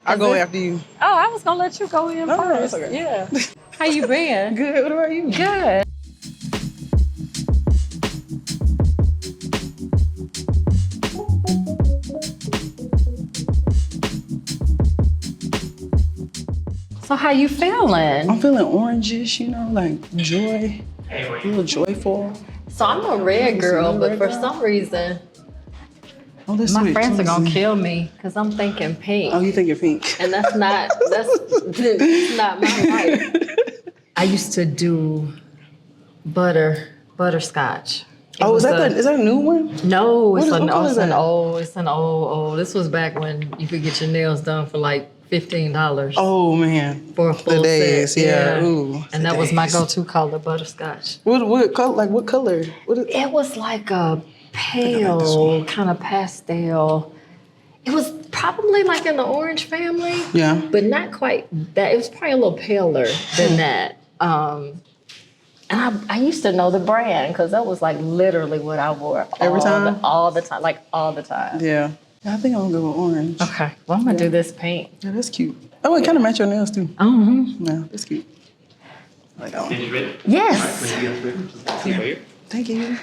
I'll go after you. Oh, I was gonna let you go in first. That's okay. Yeah. How you been? Good. What about you? Good. So how you feeling? I'm feeling orangish, like joy, a little joyful. So I'm a red girl, but for some reason, my friends are gonna kill me because I'm thinking pink. Oh, you thinking pink? And that's not my life. I used to do butterscotch. Is that a new one? No, it's an old. This was back when you could get your nails done for like $15. Oh man, for a full the days, set. yeah. Ooh, and that was my go-to color, butterscotch. What color? Like what color? It was like a pale kind of pastel. It was probably like in the orange family. Yeah, but not quite that. It was probably a little paler than that. And I used to know the brand because that was like literally what I wore all the time. Yeah. I think I'm gonna go with orange. Okay. Well, I'm gonna do this pink. Yeah, that's cute. Oh, it kind of match your nails too. Mm-hmm. Yeah, that's cute. I like that one. Is it ready? Yes. All right, when you guys ready, just see right here. Thank you.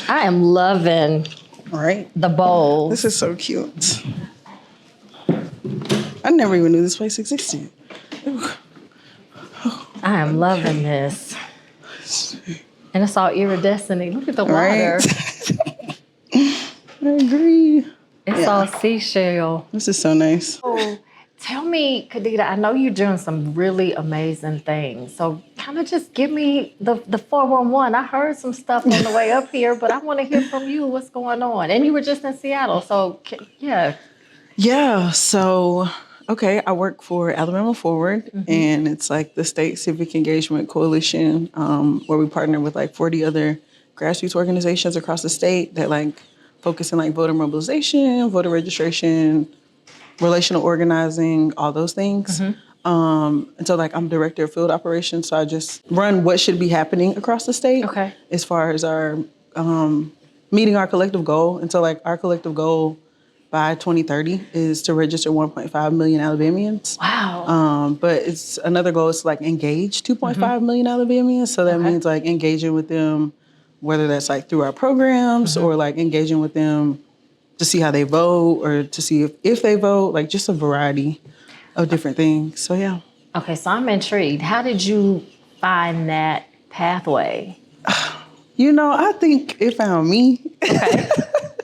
I am loving All right. the bowl. This is so cute. I never even knew this place existed. Ooh. I am loving this. And it's all iridescent. Look at the water. Right. I agree. It's all seashell. This is so nice. Oh, tell me, Khadidah, I know you're doing some really amazing things. So kind of just give me the 411. I heard some stuff on the way up here, but I want to hear from you what's going on. And you were just in Seattle, so yeah. Yeah, so, okay, I work for Alabama Forward, and it's like the State Civic Engagement Coalition, where we partner with like 40 other grassroots organizations across the state that like focus on like voter mobilization, voter registration, relational organizing, all those things. And so like I'm director of field operations, so I just run what should be happening across the state as far as our meeting our collective goal. And so like our collective goal by 2030 is to register 1.5 million Alabamians. Wow. But it's another goal is to like engage 2.5 million Alabamians. So that means like engaging with them, whether that's like through our programs or like engaging with them to see how they vote or to see if they vote, like just a variety of different things. So yeah. Okay, so I'm intrigued. How did you find that pathway? I think it found me. Okay.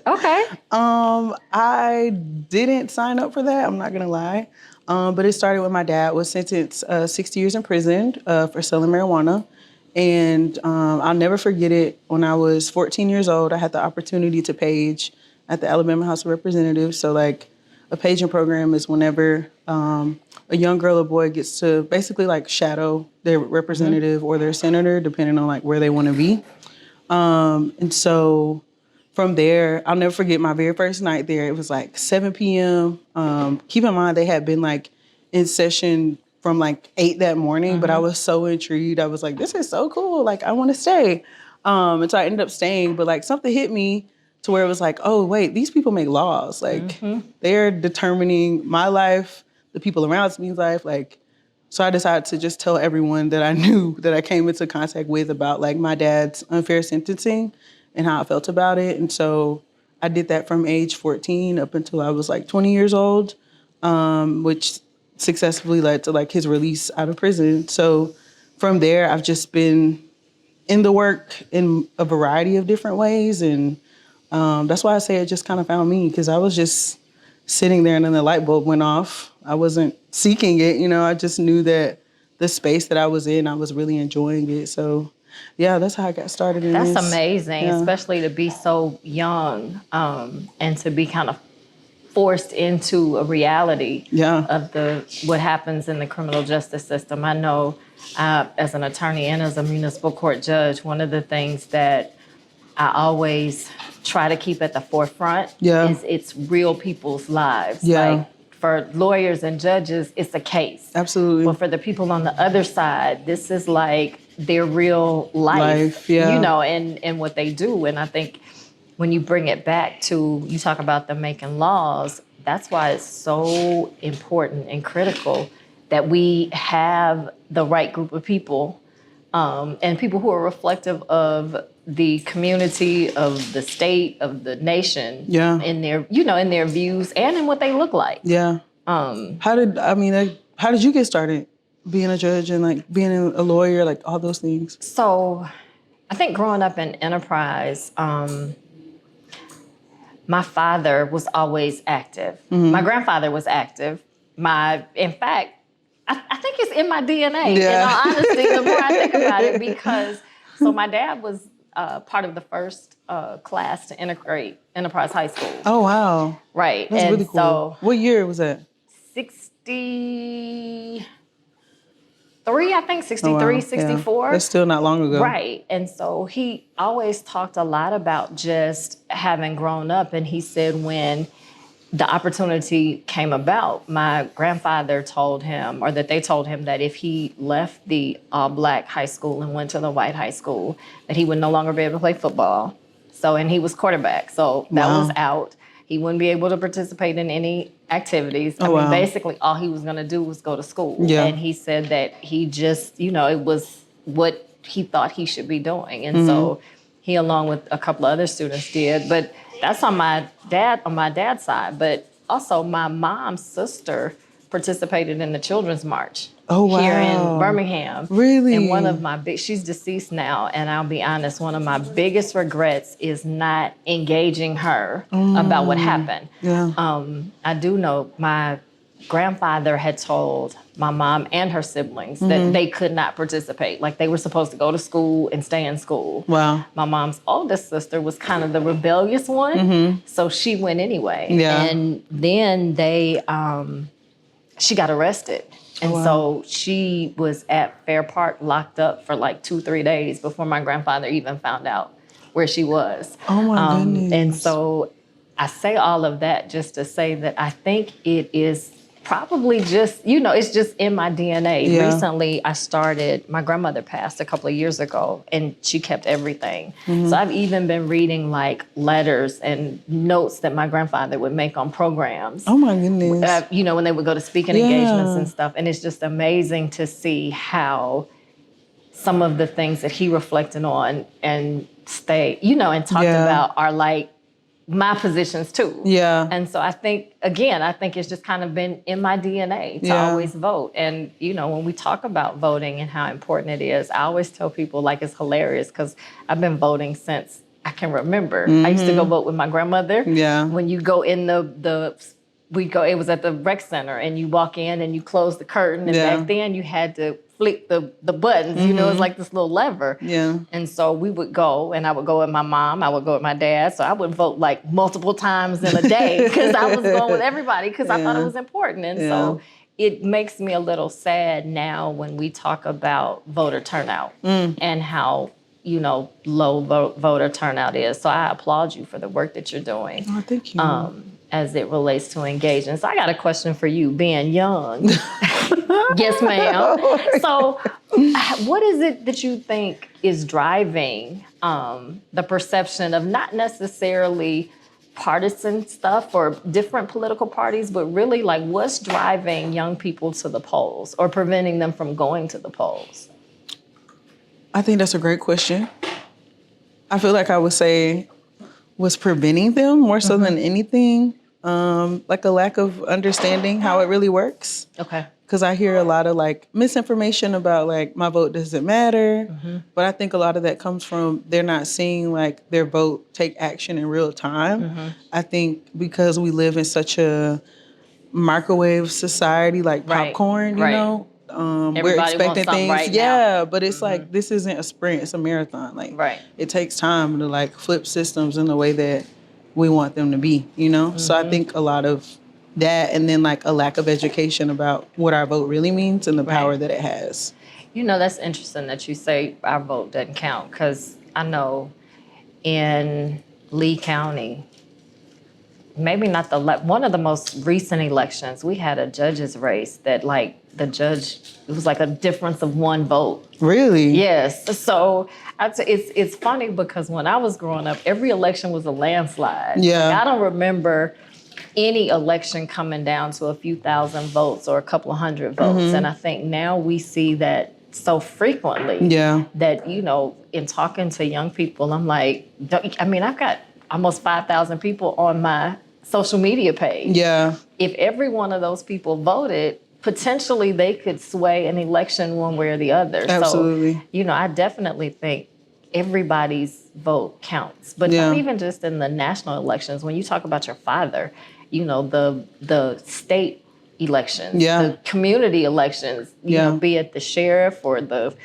Okay. I didn't sign up for that, I'm not gonna lie. But it started when my dad was sentenced 60 years in prison for selling marijuana. And I'll never forget it. When I was 14 years old, I had the opportunity to page at the Alabama House of Representatives. So like a paging program is whenever a young girl or boy gets to basically like shadow their representative or their senator, depending on like where they want to be. And so from there, I'll never forget my very first night there. It was like 7 p.m. Keep in mind, they had been like in session from like 8 that morning, but I was so intrigued. I was like, this is so cool. Like, I want to stay. And so I ended up staying, but like something hit me to where it was like, oh, wait, these people make laws. Like, they're determining my life, the people around me's life. Like, so I decided to just tell everyone that I knew that I came into contact with about like my dad's unfair sentencing and how I felt about it. And so I did that from age 14 up until I was like 20 years old, which successfully led to like his release out of prison. So from there, I've just been in the work in a variety of different ways. And that's why I say it just kind of found me, because I was just sitting there and then the light bulb went off. I wasn't seeking it, I just knew that the space that I was in, I was really enjoying it. So yeah, that's how I got started in this. That's amazing, especially to be so young and to be kind of forced into a reality of what happens in the criminal justice system. I know as an attorney and as a municipal court judge, one of the things that I always try to keep at the forefront is it's real people's lives. Like for lawyers and judges, it's a case. Absolutely. But for the people on the other side, this is like their real life, and what they do. And I think when you bring it back to, you talk about them making laws, that's why it's so important and critical that we have the right group of people, and people who are reflective of the community, of the state, of the nation, in their, in their views and in what they look like. Yeah. How did you get started being a judge and like being a lawyer, like all those things? So I think growing up in Enterprise, my father was always active. Mm-hmm. My grandfather was active. In fact, I think it's in my DNA, in all honesty, the more I think about it, because my dad was part of the first class to integrate Enterprise High School. Oh, wow. Right. That's really cool. So, what year was that? 63, I think, 63, 64. Yeah. That's still not long ago. Right. And so he always talked a lot about just having grown up. And he said when the opportunity came about, my grandfather told him, or that they told him, that if he left the all-black high school and went to the white high school, that he would no longer be able to play football. So, and he was quarterback. So that was out. He wouldn't be able to participate in any activities. I mean, basically all he was going to do was go to school. Yeah. And he said that he just, it was what he thought he should be doing. And so he, along with a couple of other students, did. But that's on my dad's side. But also my mom's sister participated in the Children's March. Oh, wow. Here in Birmingham. Really? And one of my she's deceased now, and I'll be honest, one of my biggest regrets is not engaging her about what happened. Yeah. I do know my grandfather had told my mom and her siblings that they could not participate. Like, they were supposed to go to school and stay in school. Wow. My mom's oldest sister was kind of the rebellious one, so she went anyway. Yeah. And then she got arrested. And so she was at Fair Park locked up for like 2-3 days before my grandfather even found out where she was. Oh my goodness. And so I say all of that just to say that I think it is probably just, it's just in my DNA. Yeah. Recently, my grandmother passed a couple of years ago, and she kept everything. So I've even been reading like letters and notes that my grandfather would make on programs. Oh my goodness. When they would go to speaking engagements and stuff. And it's just amazing to see how some of the things that he reflected on and and talked about are like my positions too. Yeah. And so I think it's just kind of been in my DNA to always vote. And, when we talk about voting and how important it is, I always tell people, like, it's hilarious because I've been voting since I can remember. I used to go vote with my grandmother. Yeah. When you go in it was at the rec center, and you walk in and you close the curtain, and back then you had to flick the buttons, it's like this little lever. Yeah. And so we would go, and I would go with my mom, I would go with my dad, so I would vote like multiple times in a day because I was going with everybody because I thought it was important. And so it makes me a little sad now when we talk about voter turnout and how low voter turnout is. So I applaud you for the work that you're doing. Oh, thank you. As it relates to engagement. So I got a question for you, being young. Yes, ma'am. So what is it that you think is driving the perception of not necessarily partisan stuff or different political parties, but really like what's driving young people to the polls or preventing them from going to the polls? I think that's a great question. I feel like I would say what's preventing them more so than anything. Like a lack of understanding how it really works. Okay. Because I hear a lot of like misinformation about like my vote doesn't matter. But I think a lot of that comes from they're not seeing like their vote take action in real time. I think because we live in such a microwave society, like popcorn, we're expecting things. Right now. But it's like this isn't a sprint, it's a marathon. Like it takes time to like flip systems in the way that we want them to be, So I think a lot of that, and then like a lack of education about what our vote really means and the power that it has. That's interesting that you say our vote doesn't count, because I know in Lee County, maybe not one of the most recent elections, we had a judge's race that like the judge, it was like a difference of 1 vote. Really? Yes. So I'd say it's funny because when I was growing up, every election was a landslide. Yeah. Like, I don't remember any election coming down to a few thousand votes or a couple of hundred votes. And I think now we see that so frequently. Yeah. That, in talking to young people, I'm like, I've got almost 5,000 people on my social media page. Yeah. If every one of those people voted, potentially they could sway an election one way or the other. Absolutely. So, I definitely think everybody's vote counts. But not even just in the national elections. When you talk about your father, the state elections, the community elections, be it the sheriff or the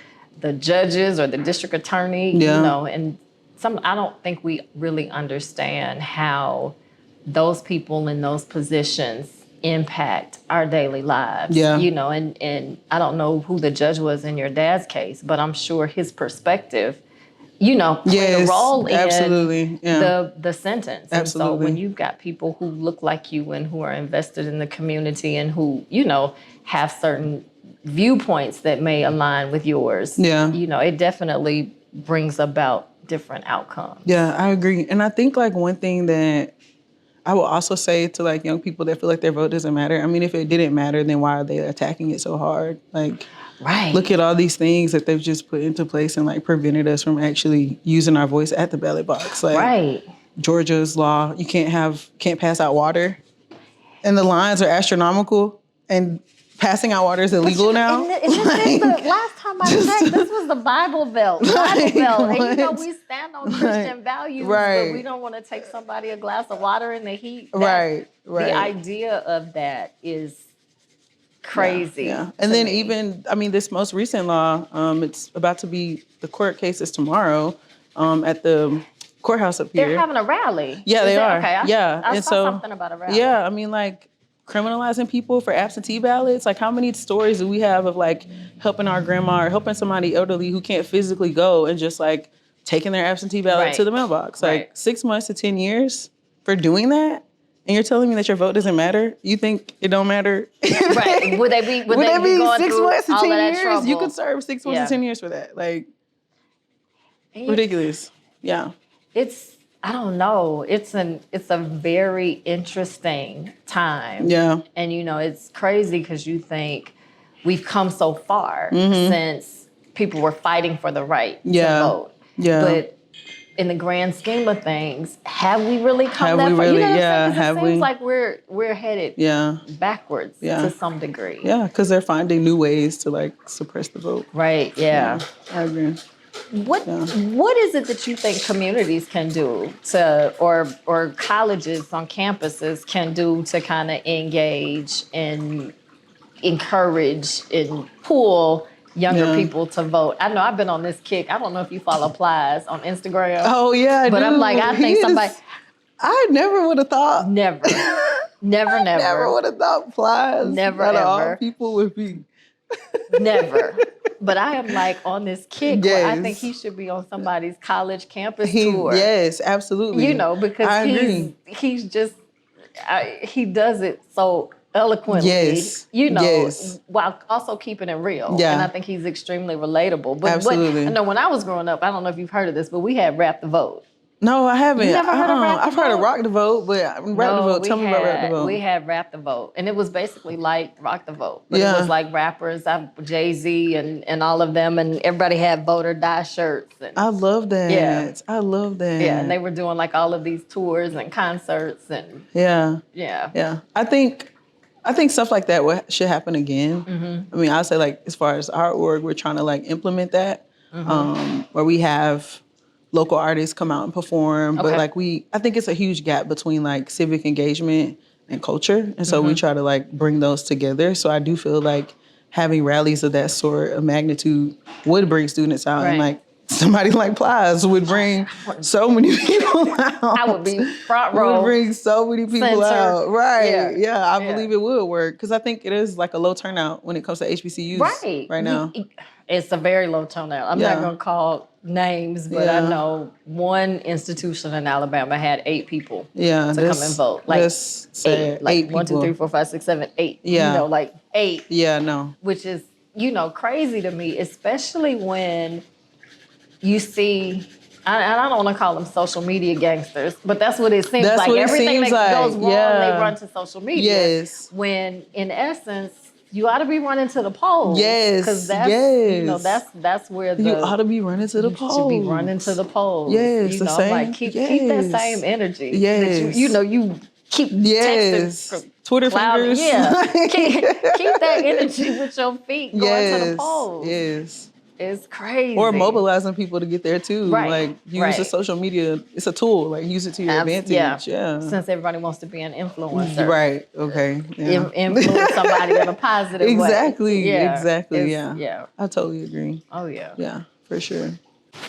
judges or the district attorney, and I don't think we really understand how those people in those positions impact our daily lives. Yeah. And I don't know who the judge was in your dad's case, but I'm sure his perspective, played a role in the sentence. Absolutely. And so when you've got people who look like you and who are invested in the community and who, have certain viewpoints that may align with yours, it definitely brings about different outcomes. Yeah, I agree. And I think like one thing that I will also say to like young people that feel like their vote doesn't matter. I mean, if it didn't matter, then why are they attacking it so hard? Like, look at all these things that they've just put into place and like prevented us from actually using our voice at the ballot box. Like Georgia's law, you can't pass out water, and the lines are astronomical, and passing out water is illegal now. The last time I checked, this was the Bible Belt. And we stand on Christian values, but we don't want to take somebody a glass of water in the heat. The idea of that is crazy. Yeah. And then this most recent law, it's about to be, the court case is tomorrow at the courthouse up here. They're having a rally. Yeah, they are. Okay. I saw something about a rally. Yeah, I mean, like, criminalizing people for absentee ballots. Like, how many stories do we have of like helping our grandma or helping somebody elderly who can't physically go and just like taking their absentee ballot to the mailbox? Like 6 months to 10 years for doing that? And you're telling me that your vote doesn't matter? You think it don't matter? Would they be going 6 months to 10 years? Trouble? You could serve 6 months to 10 years for that. Like, ridiculous. Yeah. I don't know. It's a very interesting time. Yeah. And it's crazy because you think we've come so far since people were fighting for the right to vote. Yeah. But in the grand scheme of things, have we really come that far? Really? It seems like we're headed backwards to some degree. Yeah, because they're finding new ways to like suppress the vote. Right. Yeah. I agree. What is it that you think communities can do or colleges on campuses can do to kind of engage and encourage and pull younger people to vote? I know I've been on this kick. I don't know if you follow Plies on Instagram. Oh yeah, I but do. I'm like, I think somebody. I never would have thought. Never would have thought Plies. Never ever. All people would be. Never. But I am like on this kick where I think he should be on somebody's college campus tour. Yes, absolutely. Because he's just, he does it so eloquently, while also keeping it real. Yeah. And I think he's extremely relatable. But absolutely. I know when I was growing up, I don't know if you've heard of this, but we had Rap the Vote. No, I haven't. You never heard of Rap the Vote? I've heard of Rock the Vote, but Rap the Vote. Tell me about Rap the Vote. We had Rap the Vote, and it was basically like Rock the Vote. But it was like rappers, Jay-Z and all of them, and everybody had vote or die shirts. And, I love that. Yeah. I love that. Yeah, and they were doing like all of these tours and concerts and Yeah. I think stuff like that should happen again. Mm-hmm. I mean, I'll say like as far as our org, we're trying to like implement that, where we have local artists come out and perform. But like I think it's a huge gap between like civic engagement and culture. And so we try to like bring those together. So I do feel like having rallies of that sort of magnitude would bring students out and like somebody like Plies would bring so many people out. I would be front row. Would bring so many people out. Right. Yeah, I Yeah. believe it would work. Because I think it is like a low turnout when it comes to HBCUs right now. It's a very low turnout. I'm not going to call names, but I know one institution in Alabama had 8 people to come and vote. Like that's sad. 8. Like 8 1, 2, 3, 4, 5, 6, 7, 8. Yeah. You know, like 8. Yeah, no. Which is, you know, crazy to me, especially when you see, and I don't want to call them social media gangsters, but that's what it seems like. Everything that goes wrong, they run to social media. Yes. When in essence, you ought to be running to the polls. Yes. Because that's, you know, that's where the... You ought to be running to the polls. You should be running to the polls. Yes, you the know, same. Like keep that same energy. Yes. That you keep texting. Twitter fingers. Yeah. keep that energy with your feet going to the polls. Yes. It's crazy. Or mobilizing people to get there too. Right. Like use the social media. It's a tool. Like use it to your advantage. Yeah. Since everybody wants to be an influencer. Right. Okay. Yeah. Influence somebody in a positive way. Exactly. Yeah. Exactly. Yeah. I totally agree. Oh yeah. Yeah, for sure.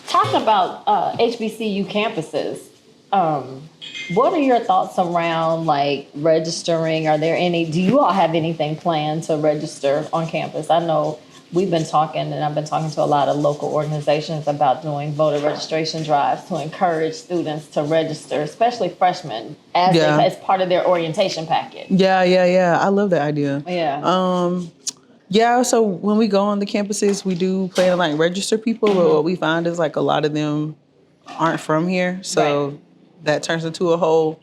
Talking about HBCU campuses, what are your thoughts around like registering? Do you all have anything planned to register on campus? I know we've been talking, and I've been talking to a lot of local organizations about doing voter registration drives to encourage students to register, especially freshmen, as part of their orientation package. Yeah. I love that idea. Yeah. So when we go on the campuses, we do plan to like register people, but what we find is like a lot of them aren't from here. So that turns into a whole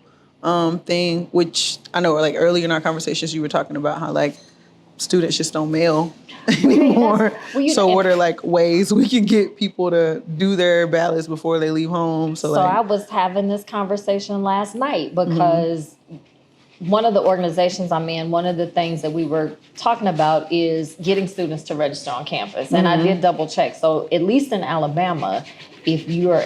thing, which I know like earlier in our conversations, you were talking about how like students just don't mail anymore. So what are like ways we can get people to do their ballots before they leave home? So I was having this conversation last night because one of the organizations I'm in, one of the things that we were talking about is getting students to register on campus. And I did double check. So at least in Alabama, if you are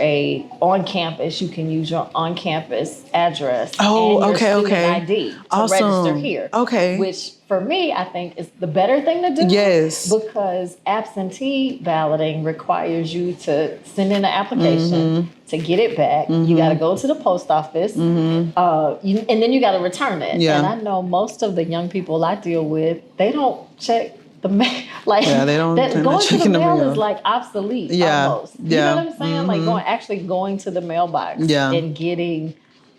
on campus, you can use your on-campus address and your student ID to register here. Okay. Which for me, I think is the better thing to do. Yes. Because absentee balloting requires you to send in an application to get it back. You got to go to the post office, and then you got to return it. Yeah. And I know most of the young people I deal with, they don't check the mail. Like, they don't. Going to the mail is like obsolete almost. You know what I'm saying? Like going to the mailbox and getting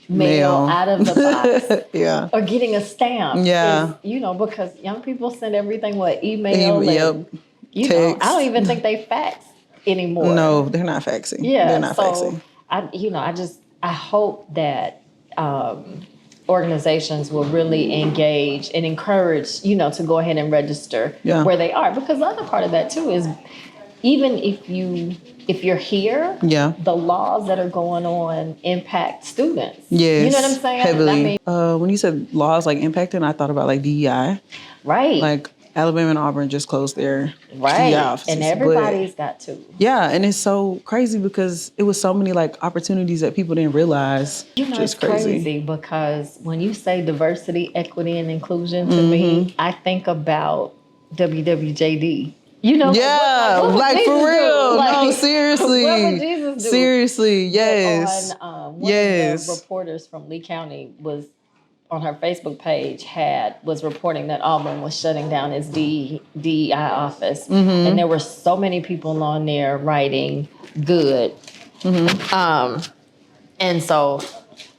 mail out of the box. Or getting a stamp. Is, because young people send everything email. And, I don't even think they fax anymore. No, they're not faxing. Yeah. They're not faxing. I hope that organizations will really engage and encourage, to go ahead and register where they are. Because the other part of that too is even if you're here, the laws that are going on impact students. Yes, you know what I'm saying? Heavily. When you said laws like impacting, I thought about like DEI. Right. Like Alabama and Auburn just closed their DEI offices. And everybody's got to. Yeah, and it's so crazy because it was so many like opportunities that people didn't realize. It's crazy because when you say diversity, equity, and inclusion to me, I think about WWJD. What for real. Like, no, seriously. What would Jesus do? Seriously, yes. One of the reporters from Lee County was on her Facebook page was reporting that Auburn was shutting down its DEI office, and there were so many people on there writing good. And so,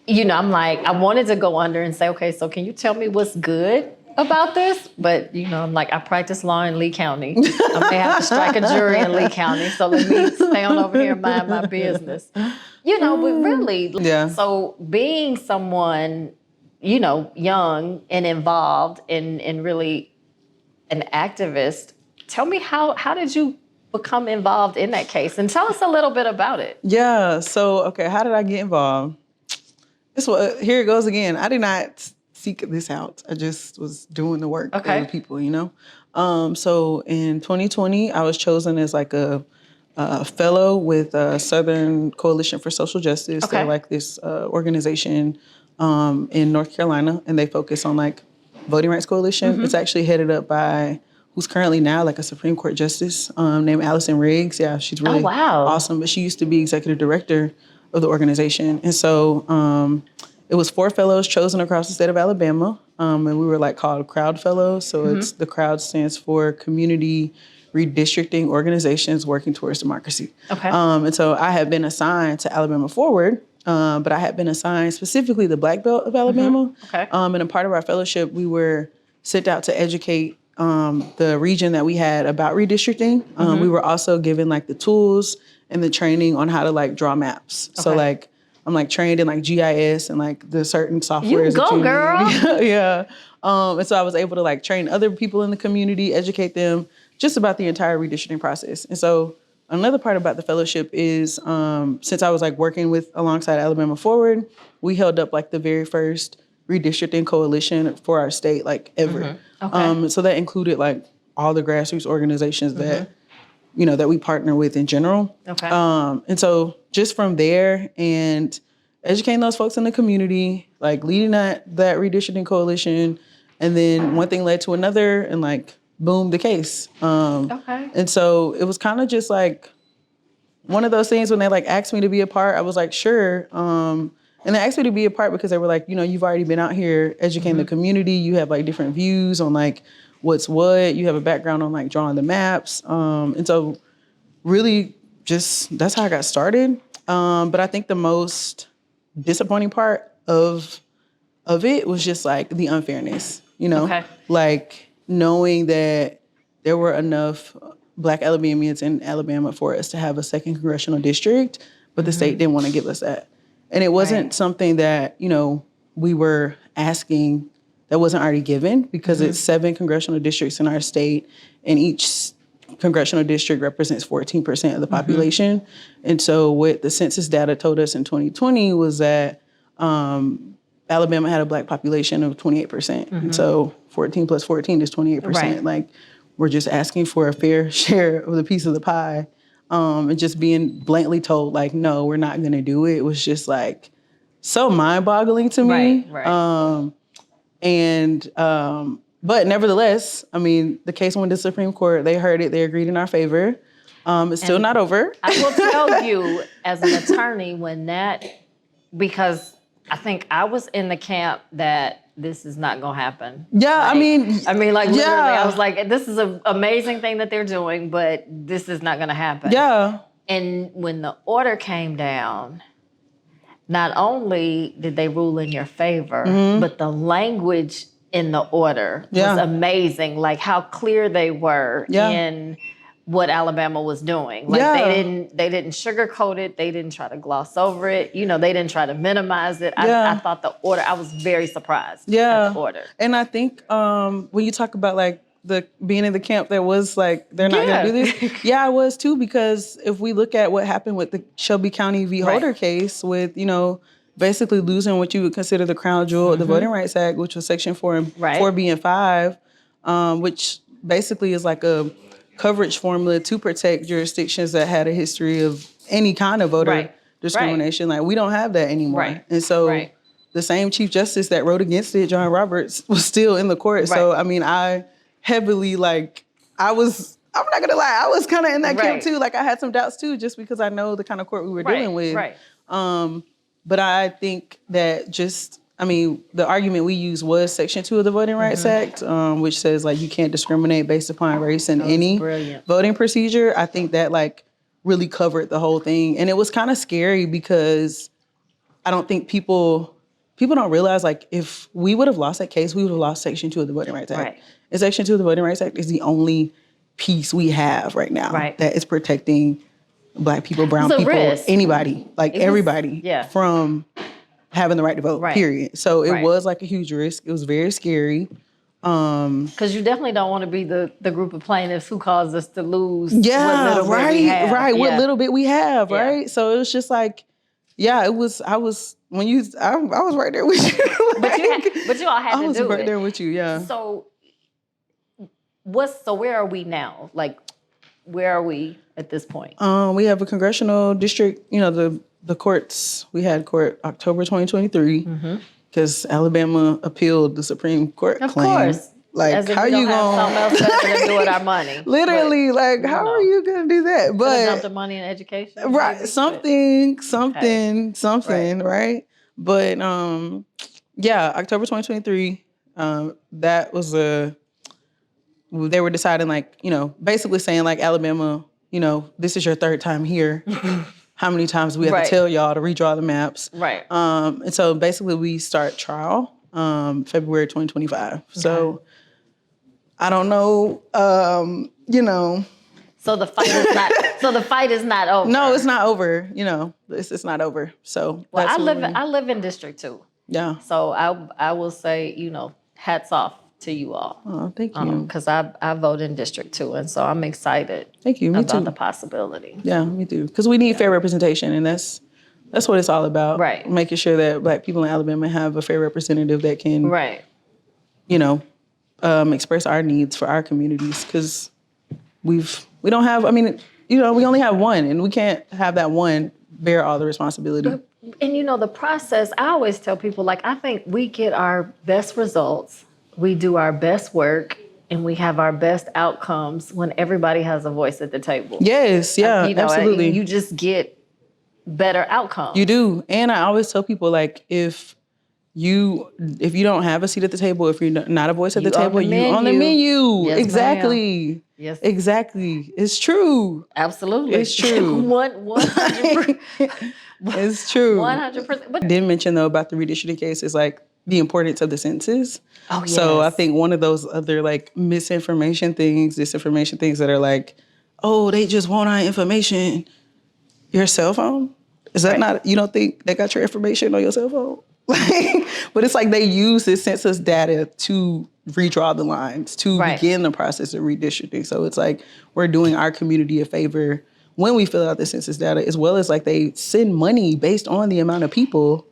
I'm like, I wanted to go under and say, okay, so can you tell me what's good about this? But, I'm like, I practice law in Lee County. I may have to strike a jury in Lee County, so let me stay on over here and mind my business. But really, so being someone, young and involved and really an activist, tell me how did you become involved in that case? And tell us a little bit about it. Yeah, so, okay, how did I get involved? Here it goes again. I did not seek this out. I just was doing the work for the people, So in 2020, I was chosen as like a fellow with Southern Coalition for Social Justice. They're like this organization in North Carolina, and they focus on like Voting Rights Coalition. It's actually headed up by who's currently now like a Supreme Court justice named Allison Riggs. Yeah, she's really awesome. But she used to be executive director of the organization. And so it was 4 fellows chosen across the state of Alabama. And we were like called Crowd Fellows. So it's the Crowd stands for Community Redistricting Organizations Working Towards Democracy. Okay. And so I had been assigned to Alabama Forward, but I had been assigned specifically the Black Belt of Alabama. Okay. And a part of our fellowship, we were sent out to educate the region that we had about redistricting. We were also given like the tools and the training on how to like draw maps. Okay. So like I'm like trained in like GIS and like the certain software. You go, girl. Yeah. And so I was able to like train other people in the community, educate them just about the entire redistricting process. And so another part about the fellowship is since I was like working with alongside Alabama Forward, we held up like the very first redistricting coalition for our state like ever. Okay. So that included like all the grassroots organizations that, you know, that we partner with in general. Okay. And so just from there and educating those folks in the community, like leading that redistricting coalition, and then one thing led to another and like, boom, the case. Okay. And so it was kind of just like one of those things when they like asked me to be a part, I was like, sure. And they asked me to be a part because they were like, you know, you've already been out here educating the community. You have like different views on like what's what. You have a background on like drawing the maps. And so really just that's how I got started. But I think the most disappointing part of it was just like the unfairness, you know, like knowing that there were enough Black Alabamians in Alabama for us to have a 2nd congressional district, but the state didn't want to give us that. And it wasn't something that, you know, we were asking that wasn't already given because it's 7 congressional districts in our state, and each congressional district represents 14% of the population. And so what the census data told us in 2020 was that Alabama had a Black population of 28%. And so 14 plus 14 is 28%. Right. Like, we're just asking for a fair share of the piece of the pie. And just being blatantly told, like, no, we're not going to do it. It was just, like, so mind-boggling to me. Right. But nevertheless, I mean, the case went to the Supreme Court. They heard it. They agreed in our favor. It's still not over. I will tell you, as an attorney, because I think I was in the camp that this is not going to happen. Yeah, like, I mean, like, literally, yeah. I was like, this is an amazing thing that they're doing, but this is not going to happen. Yeah. And when the order came down, not only did they rule in your favor, but the language in the order was amazing. Like how clear they were in what Alabama was doing. Like they didn't sugarcoat it. They didn't try to gloss over it. You know, they didn't try to minimize it. I thought the order, I was very surprised at the order. And I think when you talk about like the being in the camp that was like, they're not going to do this. Yeah, I was too, because if we look at what happened with the Shelby County v. Holder case with, you know, basically losing what you would consider the crown jewel of the Voting Rights Act, which was Section 4 and 4B and 5, which basically is like a coverage formula to protect jurisdictions that had a history of any kind of voter discrimination. Like, we don't have that anymore. And so the same Chief Justice that wrote against it, John Roberts, was still in the court. So, I mean, I heavily, like, I'm not going to lie, I was kind of in that camp too. Like, I had some doubts too, just because I know the kind of court we were dealing with. But I think that the argument we used was Section 2 of the Voting Rights Act, which says, like, you can't discriminate based upon race in any voting procedure. I think that, like, really covered the whole thing. And it was kind of scary because I don't think people don't realize, like, if we would have lost that case, we would have lost Section 2 of the Voting Rights Act. And Section 2 of the Voting Rights Act is the only piece we have right now that is protecting Black people, brown people, anybody, like everybody, from having the right to vote, period. So it was like a huge risk. It was very scary. Because you definitely don't want to be the group of plaintiffs who caused us to lose what little bit we have, right? So it was just like, I was right there with you. but you all had to do it. I was right there with you, So where are we now? Like, where are we at this point? We have a congressional district, you know, the courts, we had court October 2023 because Alabama appealed the Supreme Court claim. Like, As if how we don't you have gonna something else better to do with our money. literally, But, like, how are you gonna do that? Could But have dumped the money in education. right, Maybe, something, right? But yeah, October 2023. That was they were deciding, like, basically saying, like, Alabama, this is your third time here. How many times we have to tell y'all to redraw the maps? Right. And so basically we start trial February 2025. Okay. So I don't know, So the fight is not. So the fight is not over. No, it's not over. It's not over. So well, I live in District 2. Yeah. So I will say, hats off to you all. Oh, thank you. Because I vote in District 2, and so I'm excited. Thank you. Me about too. the possibility. Yeah, me too. Because we need fair representation, and that's what it's all about. Right. Making sure that Black people in Alabama have a fair representative that can, right, express our needs for our communities. Because we don't have. I mean, we only have one, and we can't have that one bear all the responsibility. And the process. I always tell people, like, I think we get our best results. We do our best work, and we have our best outcomes when everybody has a voice at the table. Yes, yeah, absolutely. You just get better outcomes. You do. And I always tell people, like, if you don't have a seat at the table, if you're not a voice at the table, you on the menu. Yes, exactly. Ma'am. Yes. Exactly. It's true. Absolutely. It's true. 100%. It's true. 100%. But I did mention, though, about the redistricting case is, like, the importance of the census. Oh, yes. So I think one of those other, like, disinformation things that are like, oh, they just want our information. Your cell phone? Is that not, you don't think they got your information on your cell phone? But it's like they use this census data to redraw the lines, to begin the process of redistricting. So it's like we're doing our community a favor when we fill out the census data, as well as, like, they send money based on the amount of people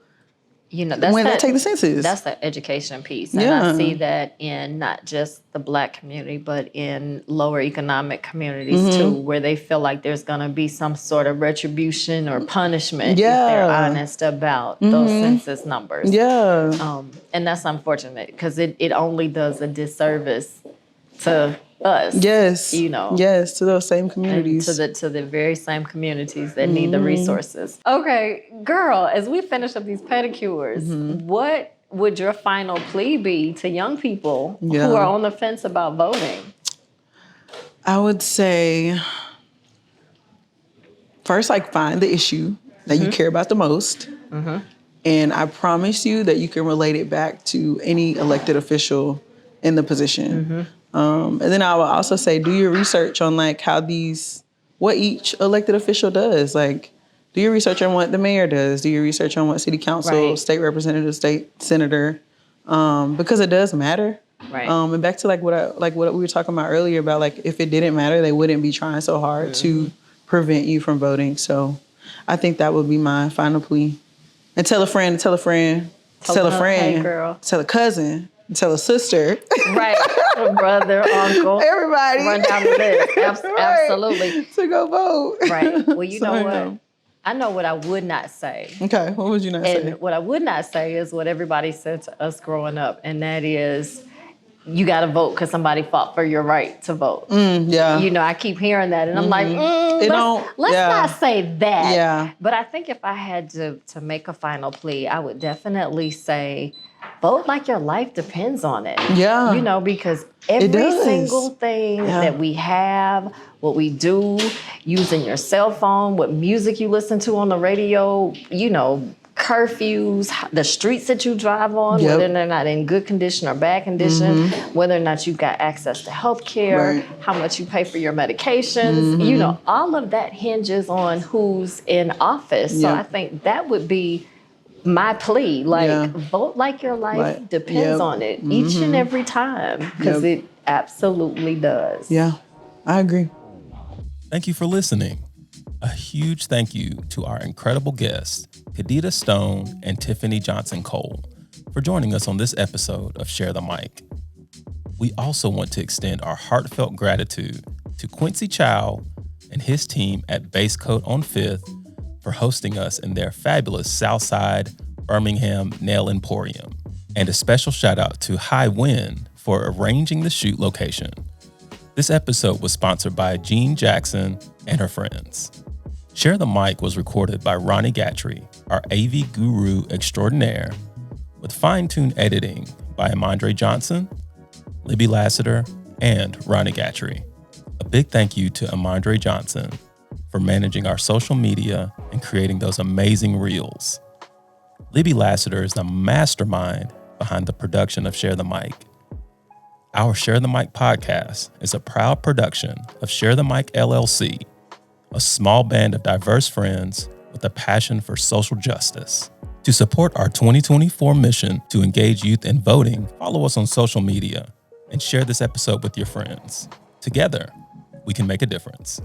when they take the census. That's the education piece. And I see that in not just the Black community, but in lower economic communities too, where they feel like there's going to be some sort of retribution or punishment if they're honest about those census numbers. Yeah. And that's unfortunate because it only does a disservice to us. Yes. Yes, to those same communities. To the very same communities that need the resources. Okay, girl, as we finish up these pedicures, what would your final plea be to young people who are on the fence about voting? I would say, first, like, find the issue that you care about the most. And I promise you that you can relate it back to any elected official in the position. And then I will also say, do your research on, like, what each elected official does. Like, do your research on what the mayor does. Do your research on what city council, state representative, state senator, because it does matter. Right. And back to, like, what we were talking about earlier about, like, if it didn't matter, they wouldn't be trying so hard to prevent you from voting. So I think that would be my final plea. And tell a friend, tell a friend, tell a friend, hey, girl. Tell a cousin, tell a sister. Right. Brother, uncle. Everybody. Run down the list. Absolutely. To go vote. Right. Well, you know what? I know what I would not say. Okay. What would you not say? And what I would not say is what everybody said to us growing up, and that is, you got to vote because somebody fought for your right to vote. Yeah. I keep hearing that, and I'm like, let's not say that. Yeah. But I think if I had to make a final plea, I would definitely say, vote like your life depends on it. Yeah. Because every single thing that we have, what we do, using your cell phone, what music you listen to on the radio, curfews, the streets that you drive on, whether they're not in good condition or bad condition, whether or not you've got access to health care, how much you pay for your medications, all of that hinges on who's in office. So I think that would be my plea, vote like your life depends on it each and every time, because it absolutely does. Yeah, I agree. Thank you for listening. A huge thank you to our incredible guests, Khadidah Stone and Tiffany Johnson Cole, for joining us on this episode of Share the Mic. We also want to extend our heartfelt gratitude to Quincy Chow and his team at Base Coat on 5th for hosting us in their fabulous Southside Birmingham Nail Emporium. And a special shout out to High Wind for arranging the shoot location. This episode was sponsored by Jean Jackson and her friends. Share the Mic was recorded by Ronnie Gatry, our AV guru extraordinaire, with fine-tuned editing by Amandre Johnson, Libby Lassiter, and Ronnie Gatry. A big thank you to Amandre Johnson for managing our social media and creating those amazing reels. Libby Lassiter is the mastermind behind the production of Share the Mic. Our Share the Mic podcast is a proud production of Share the Mic LLC, a small band of diverse friends with a passion for social justice. To support our 2024 mission to engage youth in voting, follow us on social media and share this episode with your friends. Together, we can make a difference.